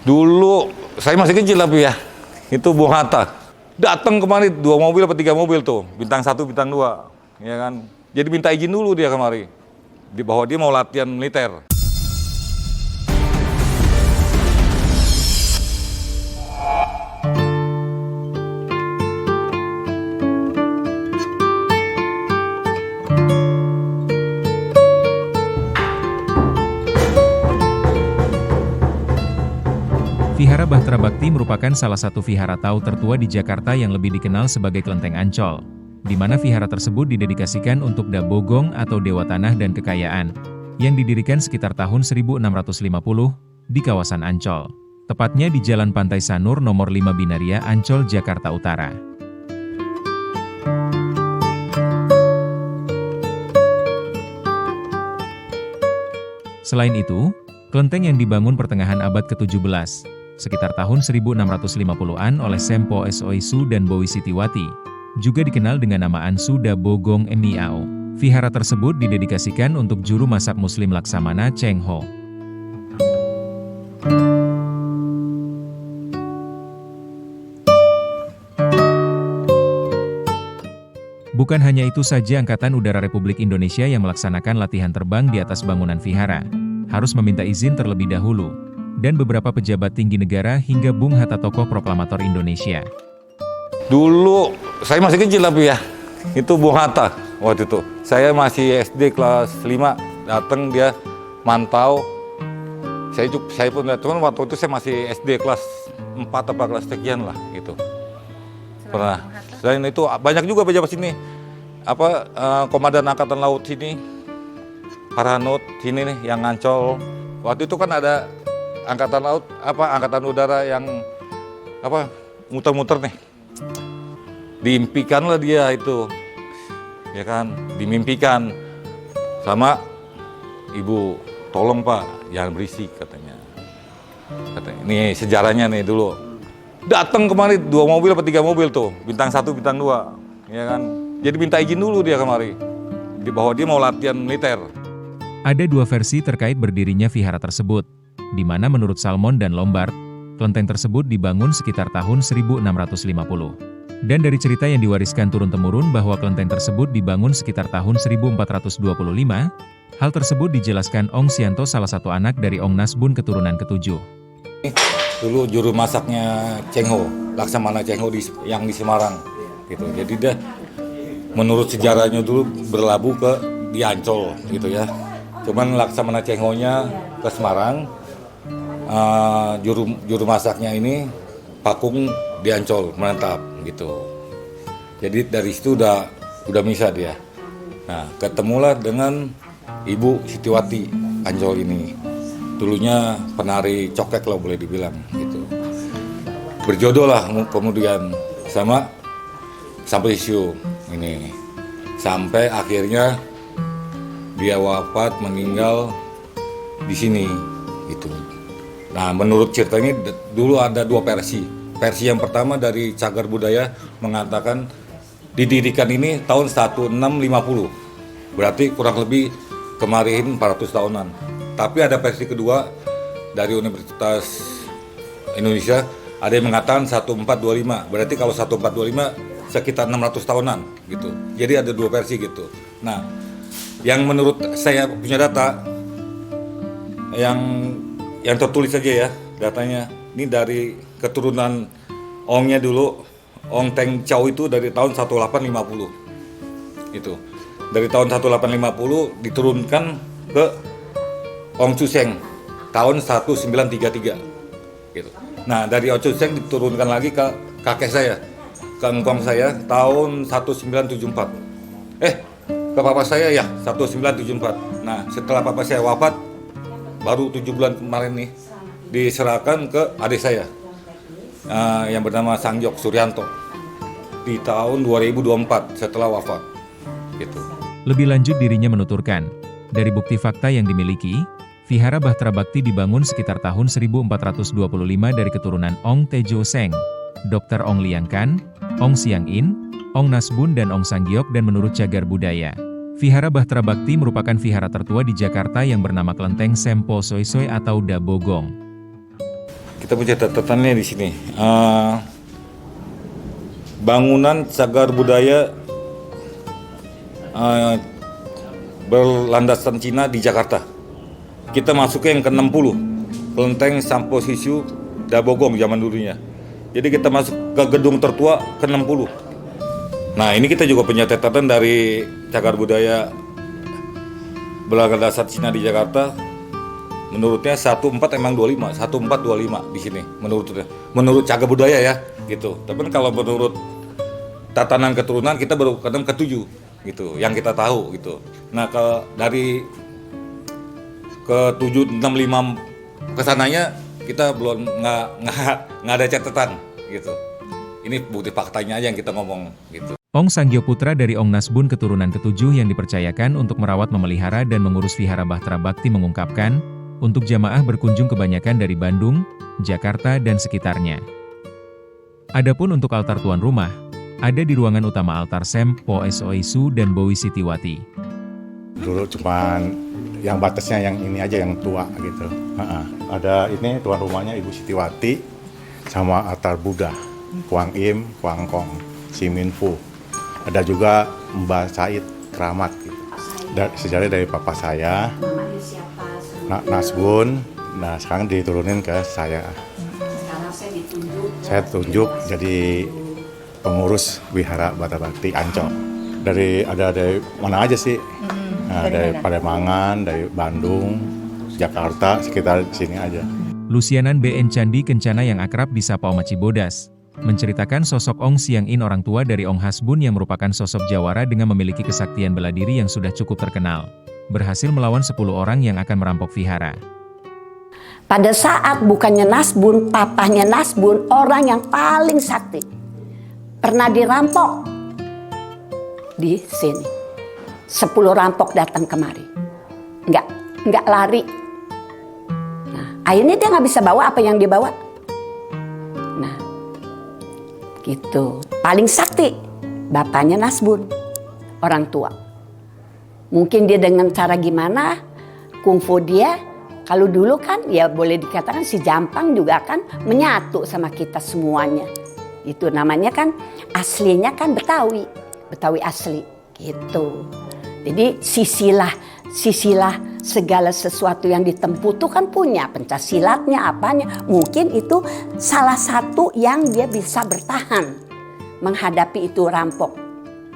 Dulu saya masih kecil tapi ya, itu Bung Hatta. Datang kemari 2 mobil atau 3 mobil tuh, bintang 1, bintang 2, ya kan. Jadi minta izin dulu dia kemari, bahwa dia mau latihan militer. Vihara Bahtera Bhakti merupakan salah satu vihara Tao tertua di Jakarta yang lebih dikenal sebagai Kelenteng Ancol, di mana vihara tersebut didedikasikan untuk Dabogong atau Dewa Tanah dan Kekayaan, yang didirikan sekitar tahun 1650 di kawasan Ancol, tepatnya di Jalan Pantai Sanur nomor 5 Binaria, Ancol, Jakarta Utara. Selain itu, kelenteng yang dibangun pertengahan abad ke-17, sekitar tahun 1650-an oleh Sempo Soisu dan Bowi Sitiwati, juga dikenal dengan nama Ansu Dabogong Miao. Vihara tersebut didedikasikan untuk juru masak Muslim Laksamana Cheng Ho. Bukan hanya itu saja, Angkatan Udara Republik Indonesia yang melaksanakan latihan terbang di atas bangunan vihara harus meminta izin terlebih dahulu, dan beberapa pejabat tinggi negara hingga Bung Hatta, tokoh proklamator Indonesia. Dulu saya masih kecil tapi ya, itu Bung Hatta waktu itu. Saya masih SD kelas 5, datang dia mantau. Saya pun cuman waktu itu saya masih SD kelas 4 atau kelas sekian lah gitu. Pernah. Selain itu banyak juga pejabat sini. Komandan Angkatan Laut sini, Paranut sini nih yang Ancol. Waktu itu kan ada Angkatan Laut, Angkatan Udara yang muter-muter nih. Diimpikan lah dia itu, ya kan, dimimpikan sama ibu, tolong Pak, jangan berisik katanya. Ini sejarahnya nih dulu. Datang kemari 2 mobil atau 3 mobil tuh, bintang 1, bintang 2, ya kan. Jadi minta izin dulu dia kemari, bahwa dia mau latihan militer. Ada 2 versi terkait berdirinya vihara tersebut, di mana menurut Salmon dan Lombard, kelenteng tersebut dibangun sekitar tahun 1650. Dan dari cerita yang diwariskan turun-temurun bahwa kelenteng tersebut dibangun sekitar tahun 1425, hal tersebut dijelaskan Ong Sianto, salah satu anak dari Ong Nasbun keturunan ke-7. Dulu juru masaknya Cheng Ho, Laksamana Cheng Ho yang di Semarang, gitu. Jadi dia menurut sejarahnya dulu berlabuh di Ancol, gitu ya. Cuman Laksamana Cheng Ho-nya ke Semarang, juru masaknya ini Pakung di Ancol menetap gitu. Jadi dari situ udah bisa dia. Nah, ketemulah dengan Ibu Sitiwati Ancol ini. Dulunya penari cokek lah boleh dibilang gitu. Berjodoh lah kemudian sama sampai Siu ini. Sampai akhirnya dia wafat, meninggal di sini gitu. Nah, menurut cerita ini dulu ada 2 versi. Versi yang pertama dari Cagar Budaya mengatakan didirikan ini tahun 1650. Berarti kurang lebih kemarin 400 tahunan. Tapi ada versi kedua dari Universitas Indonesia, ada yang mengatakan 1425. Berarti kalau 1425 sekitar 600 tahunan gitu. Jadi ada 2 versi gitu. Nah, yang menurut saya punya data yang tertulis saja ya datanya, ini dari keturunan Ongnya dulu, Ong Teng Chow itu dari tahun 1850 itu. Dari tahun 1850 diturunkan ke Ong Chuseng tahun 1933 gitu. Nah, dari Ong Chuseng diturunkan lagi ke kakek saya, ke engkong saya tahun 1974. Ke papa saya ya 1974. Nah, setelah papa saya wafat baru 7 bulan kemarin nih diserahkan ke adik saya yang bernama Sangjok Suryanto di tahun 2024 setelah wafat gitu. Lebih lanjut, dirinya menuturkan, dari bukti fakta yang dimiliki, Vihara Bahtera Bhakti dibangun sekitar tahun 1425 dari keturunan Ong Tejo Seng, Dr. Ong Liang Kan, Ong Siang In, Ong Nasbun dan Ong Sanggyok. Dan menurut Cagar Budaya, Vihara Bahtera Bhakti merupakan vihara tertua di Jakarta yang bernama Kelenteng Sempo Soisoi atau Dabogong. kita punya catatannya di sini. Bangunan cagar budaya berlandaskan Cina di Jakarta. Kita masuk ke yang ke-60, Kelenteng Sampo Sisu Dabogong zaman dulunya. Jadi kita masuk ke gedung tertua ke-60. Nah ini kita juga punya catatan dari cagar budaya berlandaskan Cina di Jakarta. Menurutnya 14 emang 25, 1425 di sini menurut cagar budaya ya gitu. Tapi kalau menurut tatanan keturunan kita baru kadang ke-7 gitu yang kita tahu gitu. Nah dari ke-765 kesananya kita belum nggak ada catatan gitu. Ini bukti faktanya aja yang kita ngomong gitu. Ong Sanggyo Putra dari Ong Nasbun keturunan ke-7 yang dipercayakan untuk merawat, memelihara dan mengurus Vihara Bahtera Bhakti mengungkapkan, untuk jamaah berkunjung kebanyakan dari Bandung, Jakarta dan sekitarnya. Adapun untuk altar tuan rumah, ada di ruangan utama altar Sem, Po Soisu dan Bowi Sitiwati. Dulu cuman yang batasnya yang ini aja yang tua gitu. Ada ini tuan rumahnya Ibu Sitiwati sama altar Buddha, Kuang Im, Kuang Kong, Siminfu. Ada juga Mbah Said Keramat gitu. Sejarah dari papa saya. Nasbun, nah sekarang diturunin ke saya. Sekarang saya tunjuk jadi pengurus Wihara Bahtera Bhakti Ancol. Ada dari mana aja sih? Nah, dari Pademangan, dari Bandung, Jakarta, sekitar sini aja. Lusianan BN Candi Kencana yang akrab disapa Oma Cibodas, menceritakan sosok Ong Siang In, orang tua dari Ong Hasbun yang merupakan sosok jawara dengan memiliki kesaktian bela diri yang sudah cukup terkenal. Berhasil melawan 10 orang yang akan merampok vihara. pada saat bukannya Nasbun, papahnya Nasbun, orang yang paling sakti, pernah dirampok di sini. 10 rampok datang kemari, nggak lari. Nah, akhirnya dia nggak bisa bawa apa yang dia bawa. Nah, gitu. Paling sakti, bapaknya Nasbun, orang tua. Mungkin dia dengan cara gimana, kungfu dia, kalau dulu kan ya boleh dikatakan si Jampang juga kan menyatu sama kita semuanya. Itu namanya kan aslinya kan Betawi asli gitu. Jadi sisilah segala sesuatu yang ditempuh tuh kan punya pencaksilatnya apanya. Mungkin itu salah satu yang dia bisa bertahan menghadapi itu rampok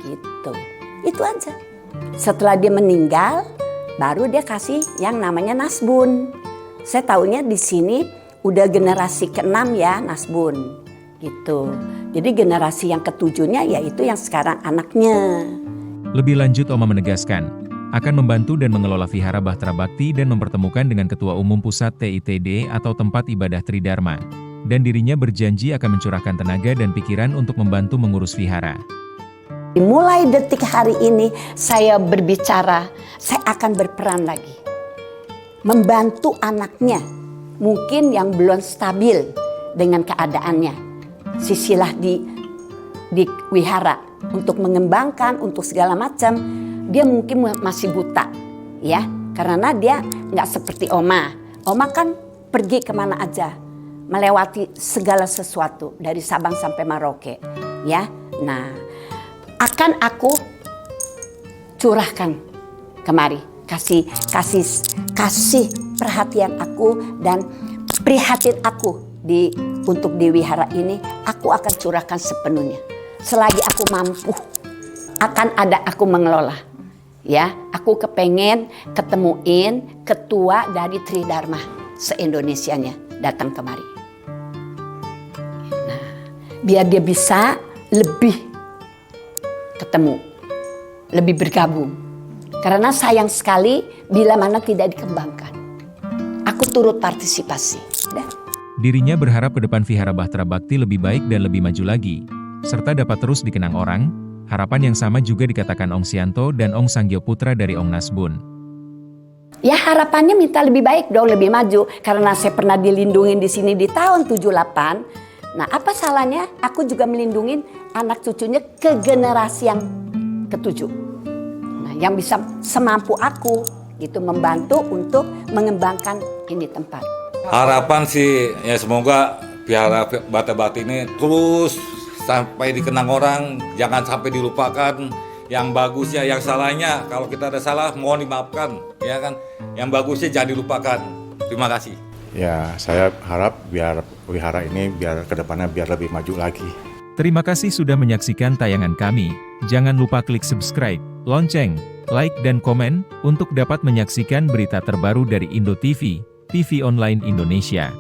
gitu. Itu aja. Setelah dia meninggal, baru dia kasih yang namanya Nasbun. Saya tahunya di sini udah generasi ke-6 ya Nasbun, gitu. Jadi generasi yang ke-7-nya yaitu yang sekarang anaknya. Lebih lanjut Oma menegaskan, akan membantu dan mengelola Vihara Bahtera Bhakti dan mempertemukan dengan Ketua Umum Pusat TITD atau Tempat Ibadah Tridharma. Dan dirinya berjanji akan mencurahkan tenaga dan pikiran untuk membantu mengurus vihara. Mulai detik hari ini saya berbicara, saya akan berperan lagi. Membantu anaknya, mungkin yang belum stabil dengan keadaannya. Sisilah di wihara untuk mengembangkan, untuk segala macam. Dia mungkin masih buta, ya, karena dia nggak seperti Oma. Oma kan pergi kemana aja, melewati segala sesuatu dari Sabang sampai Merauke, ya. Nah, akan aku curahkan kemari, kasih perhatian aku dan prihatin aku untuk di wihara ini, aku akan curahkan sepenuhnya. Selagi aku mampu, akan ada aku mengelola. Ya, aku kepengen ketemuin ketua dari Tridharma se-Indonesianya datang kemari. Nah, biar dia bisa lebih ketemu, lebih bergabung. Karena sayang sekali bila mana tidak dikembangkan. Aku turut partisipasi. Udah. Dirinya berharap ke depan Vihara Bahtera Bhakti lebih baik dan lebih maju lagi, serta dapat terus dikenang orang. Harapan yang sama juga dikatakan Ong Sianto dan Ong Sanggyo Putra dari Ong Nasbun. Ya harapannya minta lebih baik dong, lebih maju. Karena saya pernah dilindungin di sini di tahun 78. Nah, apa salahnya aku juga melindungi anak cucunya ke generasi yang ke-7. Nah, yang bisa semampu aku gitu membantu untuk mengembangkan ini tempat. Harapan sih ya semoga Vihara Bata Bakti ini terus sampai dikenang orang, jangan sampai dilupakan. Yang bagusnya, yang salahnya kalau kita ada salah mohon dimaafkan, ya kan. Yang bagusnya jangan dilupakan. Terima kasih. Ya, saya harap biar wihara ini biar kedepannya biar lebih maju lagi. Terima kasih sudah menyaksikan tayangan kami. Jangan lupa klik subscribe, lonceng, like dan komen untuk dapat menyaksikan berita terbaru dari Indo TV, TV online Indonesia.